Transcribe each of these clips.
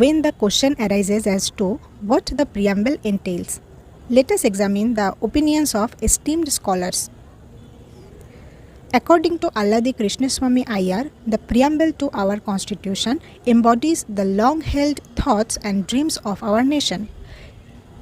when the question arises as to what the preamble entails. Let us examine the opinions of esteemed scholars. According to Alladi Krishnaswamy Iyer, the preamble to our constitution embodies the long-held thoughts and dreams of our nation.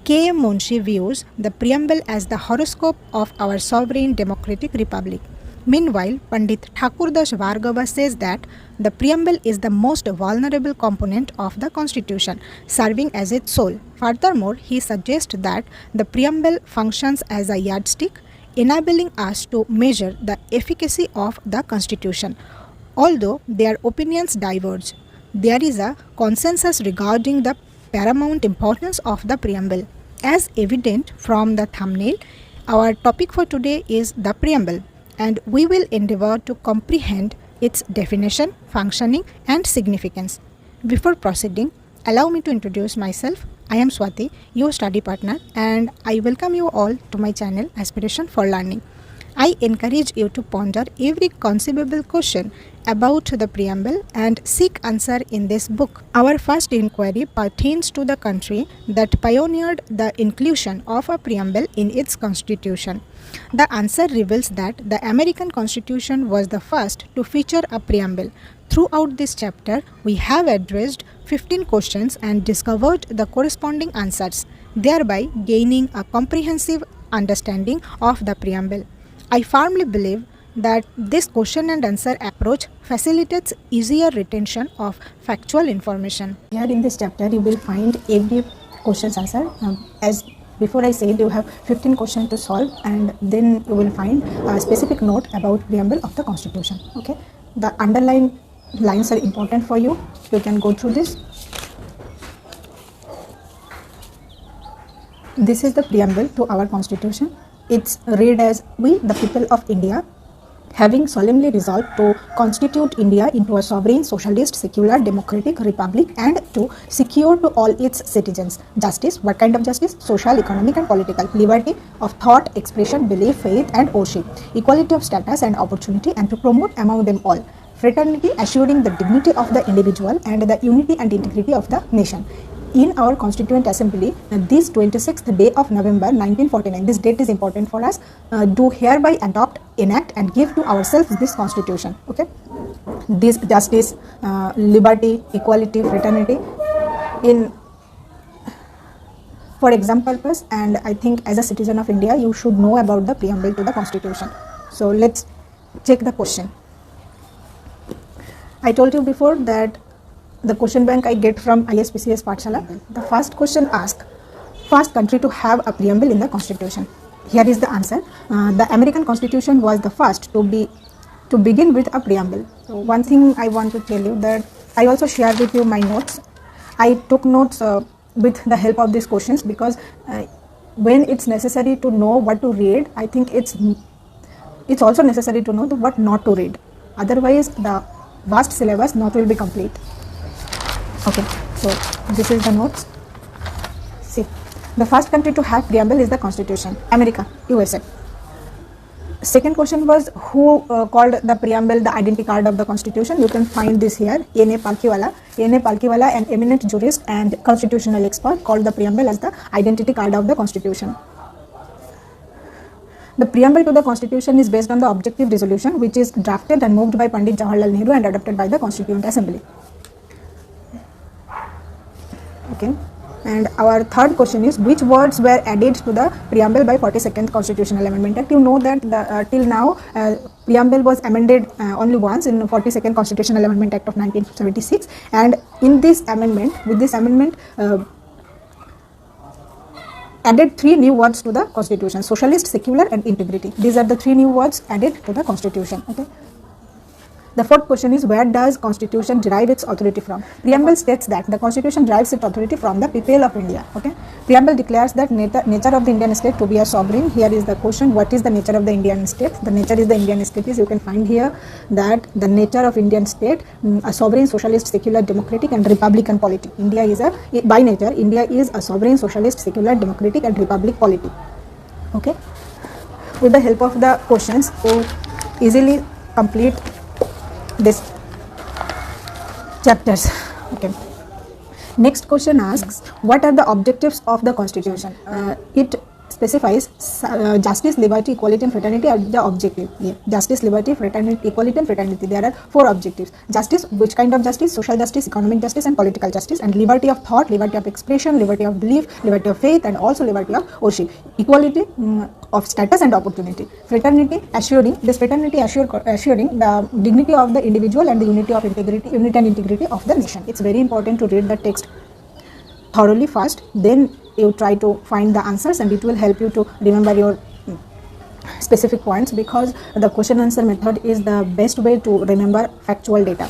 K.M. Munshi views the preamble as the horoscope of our sovereign democratic republic. Meanwhile, Pandit Thakurdas Bhargava says that the preamble is the most vulnerable component of the constitution, serving as its soul. Furthermore, he suggests that the preamble functions as a yardstick, enabling us to measure the efficacy of the constitution. Although their opinions diverge, there is a consensus regarding the paramount importance of the preamble. As evident from the thumbnail, our topic for today is the preamble, and we will endeavor to comprehend its definition, functioning, and significance. Before proceeding, allow me to introduce myself. I am Swati, your study partner, and I welcome you all to my channel Aspiration for Learning. I encourage you to ponder every conceivable question about the preamble and seek answer in this book. Our first inquiry pertains to the country that pioneered the inclusion of a preamble in its constitution. The answer reveals that the American Constitution was the first to feature a preamble. Throughout this chapter, we have addressed 15 questions and discovered the corresponding answers, thereby gaining a comprehensive understanding of the preamble. I firmly believe that this question and answer approach facilitates easier retention of factual information. Here in this chapter, you will find every question's answer. As before I said, you have 15 questions to solve, and then you will find a specific note about preamble of the Constitution. Okay, the underlined lines are important for you. You can go through this. This is the preamble to our Constitution. It's read as, "We, the people of India, having solemnly resolved to constitute India into a sovereign, socialist, secular, democratic republic, and to secure to all its citizens justice." What kind of justice? Social, economic, and political. Liberty of thought, expression, belief, faith, and worship. Equality of status and opportunity, and to promote among them all fraternity, assuring the dignity of the individual and the unity and integrity of the nation. In our Constituent Assembly, this 26th day of November 1949, this date is important for us, do hereby adopt, enact, and give to ourselves this Constitution. Okay, this justice, liberty, equality, fraternity, for exam purpose, and I think as a citizen of India, you should know about the preamble to the Constitution. So let's check the question. I told you before that the question bank I get from ISPCS Pathshala. The first question asks, first country to have a preamble in the Constitution. Here is the answer. The American Constitution was the first to begin with a preamble. So one thing I want to tell you, that I also shared with you my notes. I took notes with the help of these questions because when it's necessary to know what to read, I think it's also necessary to know what not to read. Otherwise, the vast syllabus not will be complete. Okay, so this is the notes. See, the first country to have preamble is the Constitution, America, USA. Second question was, who called the preamble the identity card of the Constitution? You can find this here. N.A. Palkhiwala, an eminent jurist and constitutional expert, called the preamble as the identity card of the Constitution. The preamble to the Constitution is based on the objective resolution, which is drafted and moved by Pandit Jawaharlal Nehru and adopted by the Constituent Assembly. Okay, and our third question is, which words were added to the preamble by 42nd Constitutional Amendment Act? You know that till now preamble was amended only once in 42nd Constitutional Amendment Act of 1976, and in this amendment, added 3 new words to the Constitution: socialist, secular, and integrity. These are the 3 new words added to the Constitution. Okay. The fourth question is, where does Constitution derive its authority from? Preamble states that the Constitution derives its authority from the people of India. Okay. Preamble declares that nature of the Indian state to be a sovereign. Here is the question, what is the nature of the Indian state? The nature is the Indian state is, you can find here that the nature of Indian state, a sovereign, socialist, secular, democratic, and republican polity. India is by nature, India is a sovereign, socialist, secular, democratic, and republic polity. Okay. With the help of the questions, you easily complete this chapters. Okay. Next question asks, what are the objectives of the constitution? It specifies justice, liberty, equality and fraternity are the objective. Yeah. Justice, liberty, fraternity, equality and fraternity. There are 4 objectives. Justice, which kind of justice? Social justice, economic justice and political justice. And liberty of thought, liberty of expression, liberty of belief, liberty of faith and also liberty of worship. Equality of status and opportunity. Fraternity, assuring the dignity of the individual and the unity and integrity of the nation. It's very important to read the text thoroughly first, then you try to find the answers, and it will help you to remember your specific points, because the question answer method is the best way to remember factual data.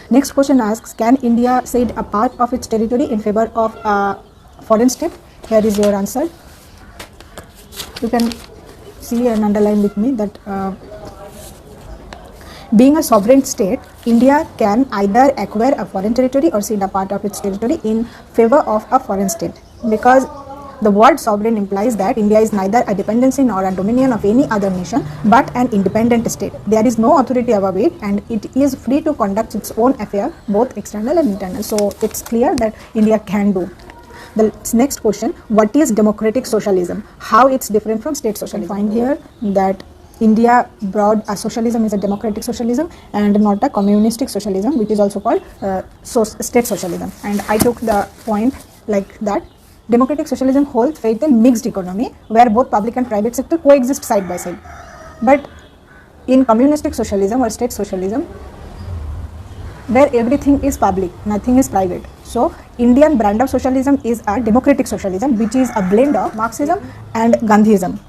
Next question asks, can India cede a part of its territory in favor of a foreign state? Here is your answer. You can see and underline with me that being a sovereign state, India can either acquire a foreign territory or cede a part of its territory in favor of a foreign state, because the word sovereign implies that India is neither a dependency nor a dominion of any other nation but an independent state. There is no authority above it and it is free to conduct its own affair, both external and internal. So it's clear that India can do. The next question, what is democratic socialism? How it's different from state socialism? Find here that India brought a socialism is a democratic socialism and not a communistic socialism, which is also called state socialism. And I took the point like that. Democratic socialism holds faith in mixed economy where both public and private sector coexist side by side. But in communistic socialism or state socialism, where everything is public, nothing is private. So Indian brand of socialism is a democratic socialism, which is a blend of Marxism and Gandhism,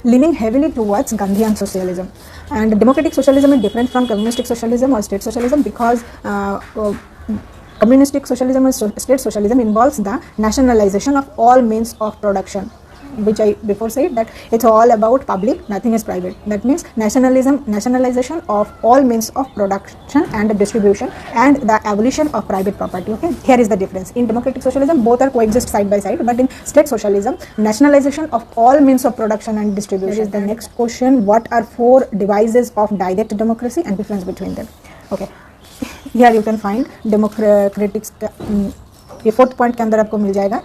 leaning heavily towards Gandhian socialism. And democratic socialism is different from communistic socialism or state socialism because communistic socialism or state socialism involves the nationalization of all means of production, which I before said that it's all about public, nothing is private. That means nationalization of all means of production and distribution and the abolition of private property. Okay, here is the difference. In democratic socialism, both are coexist side by side, but in state socialism, nationalization of all means of production and distribution. Here is the next question, what are 4 devices of direct democracy and difference between them? Okay, here you can find democratic ये 4th point के अंदर आपको मिल जाएगा.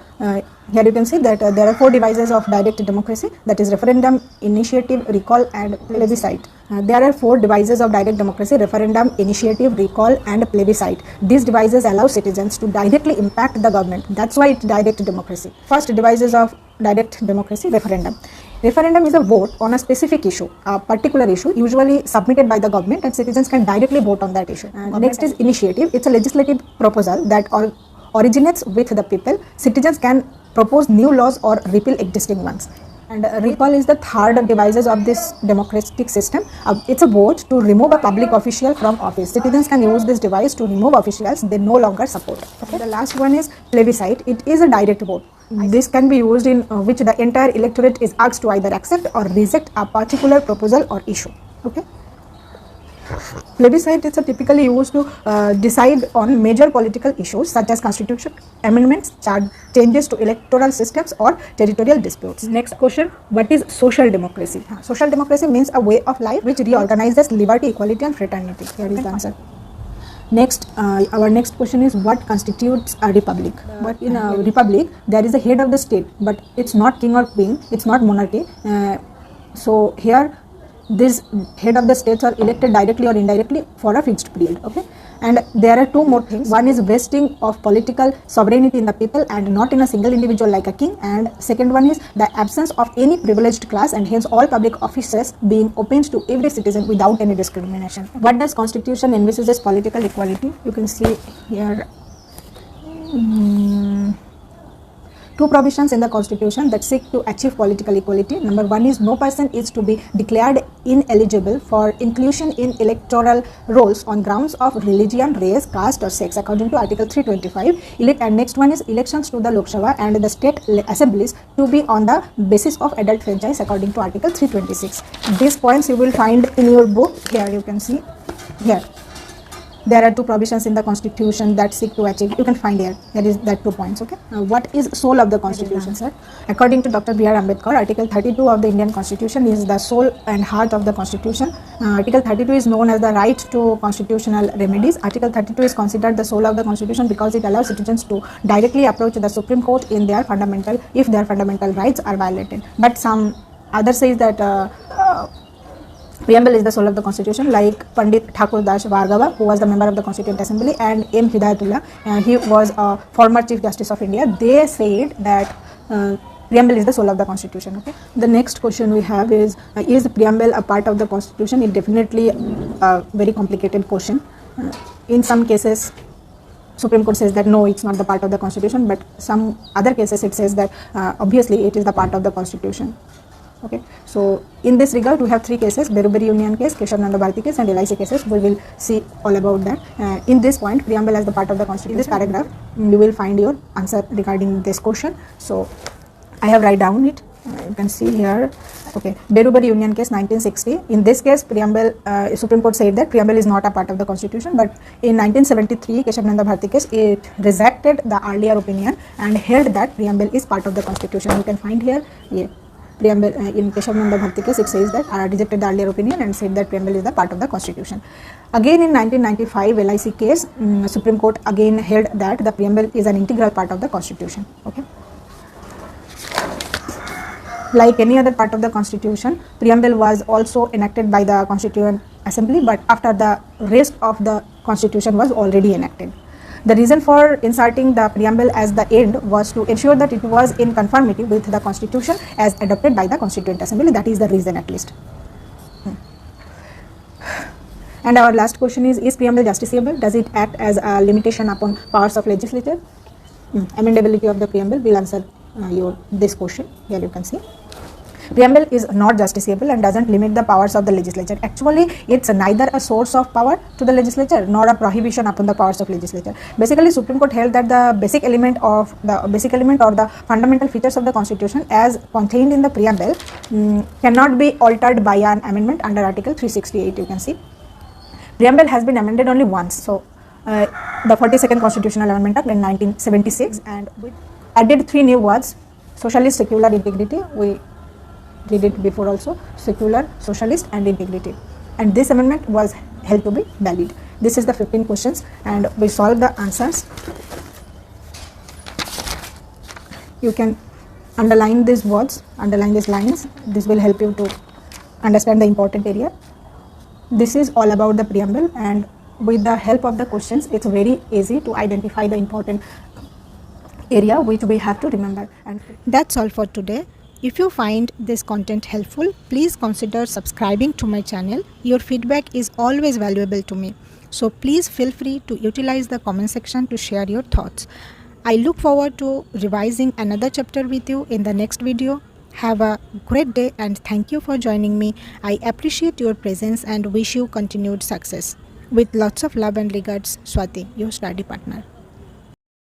Here you can see that there are 4 devices of direct democracy, that is referendum, initiative, recall and plebiscite. There are 4 devices of direct democracy: referendum, initiative, recall and plebiscite. These devices allow citizens to directly impact the government. That's why it's direct democracy. First devices of direct democracy, referendum. Referendum is a vote on a specific issue, a particular issue usually submitted by the government, and citizens can directly vote on that issue. Next is initiative. It's a legislative proposal that originates with the people. Citizens can propose new laws or repeal existing ones. And recall is the 3rd devices of this democratic system. It's a vote to remove a public official from office. Citizens can use this device to remove officials they no longer support. Okay. The last one is plebiscite. It is a direct vote. This can be used in which the entire electorate is asked to either accept or reject a particular proposal or issue. Okay. Plebiscite is typically used to decide on major political issues such as constitution amendments, changes to electoral systems or territorial disputes. Next question, what is social democracy? Social democracy means a way of life which reorganizes liberty, equality and fraternity. Here is the answer. Next, our next question is, what constitutes a republic? But in a republic, there is a head of the state, but it's not king or queen, it's not monarchy. So here, this head of the states are elected directly or indirectly for a fixed period. Okay, and there are 2 more things. One is vesting of political sovereignty in the people and not in a single individual like a king, and second one is the absence of any privileged class and hence all public offices being opened to every citizen without any discrimination. What does constitution envisages political equality? You can see here 2 provisions in the constitution that seek to achieve political equality. Number 1 is, no person is to be declared ineligible for inclusion in electoral rolls on grounds of religion, race, caste or sex according to Article 325. And next one is, elections to the Lok Sabha and the state assemblies to be on the basis of adult franchise according to Article 326. These points you will find in your book. Here you can see here. there are two provisions in the constitution that seek to achieve. You can find here. There is that 2 points. Okay. Now, what is soul of the constitution, sir? According to Dr. B.R. Ambedkar, Article 32 of the Indian Constitution is the soul and heart of the constitution. Article 32 is known as the right to constitutional remedies. Article 32 is considered the soul of the constitution because it allows citizens to directly approach the Supreme Court in their if their fundamental rights are violated. But some others say that preamble is the soul of the constitution, like Pandit Thakur Das Bhargava, who was the member of the Constituent Assembly, and M. Hidayatullah, he was a former Chief Justice of India. They said that preamble is the soul of the constitution. Okay. The next question we have is preamble a part of the constitution? It definitely a very complicated question. In some cases, Supreme Court says that no, it's not the part of the constitution, but some other cases it says that obviously it is the part of the constitution. Okay, so in this regard we have three cases: Beruberi Union case, Keshav Nanda Bharati case, and LIC cases. We will see all about that. In this point, preamble as the part of the constitution. In this paragraph, you will find your answer regarding this question. So I have write down it. You can see here. Okay, Beruberi Union case 1960. In this case, preamble Supreme Court said that preamble is not a part of the constitution. But in 1973, Keshav Nanda Bharati case, it rejected the earlier opinion and held that preamble is part of the constitution. You can find here. Yeah. Preamble in Keshav Nanda Bharati case, it says that rejected the earlier opinion and said that preamble is the part of the constitution. Again in 1995 LIC case, Supreme Court again held that the preamble is an integral part of the constitution. Okay. Like any other part of the constitution, preamble was also enacted by the Constituent Assembly, but after the rest of the constitution was already enacted. The reason for inserting the preamble as the end was to ensure that it was in conformity with the constitution as adopted by the Constituent Assembly. That is the reason, at least. And our last question is preamble justiciable? Does it act as a limitation upon powers of legislature? Amendability of the preamble will answer this question. Here you can see. Preamble is not justiciable and doesn't limit the powers of the legislature. Actually, it's neither a source of power to the legislature nor a prohibition upon the powers of legislature. Basically, Supreme Court held that the basic element or the fundamental features of the constitution as contained in the preamble cannot be altered by an amendment under Article 368. You can see. Preamble has been amended only once. So, the 42nd Constitutional Amendment Act in 1976, and we added 3 new words: socialist, secular, integrity. We did it before also: secular, socialist, and integrity. And this amendment was held to be valid. This is the 15 questions, and we solved the answers. You can underline these words, underline these lines. This will help you to understand the important area. This is all about the preamble, and with the help of the questions, it's very easy to identify the important area which we have to remember. And that's all for today. If you find this content helpful, please consider subscribing to my channel. Your feedback is always valuable to me. So please feel free to utilize the comment section to share your thoughts. I look forward to revising another chapter with you in the next video. Have a great day and thank you for joining me. I appreciate your presence and wish you continued success. With lots of love and regards, Swati, your study partner.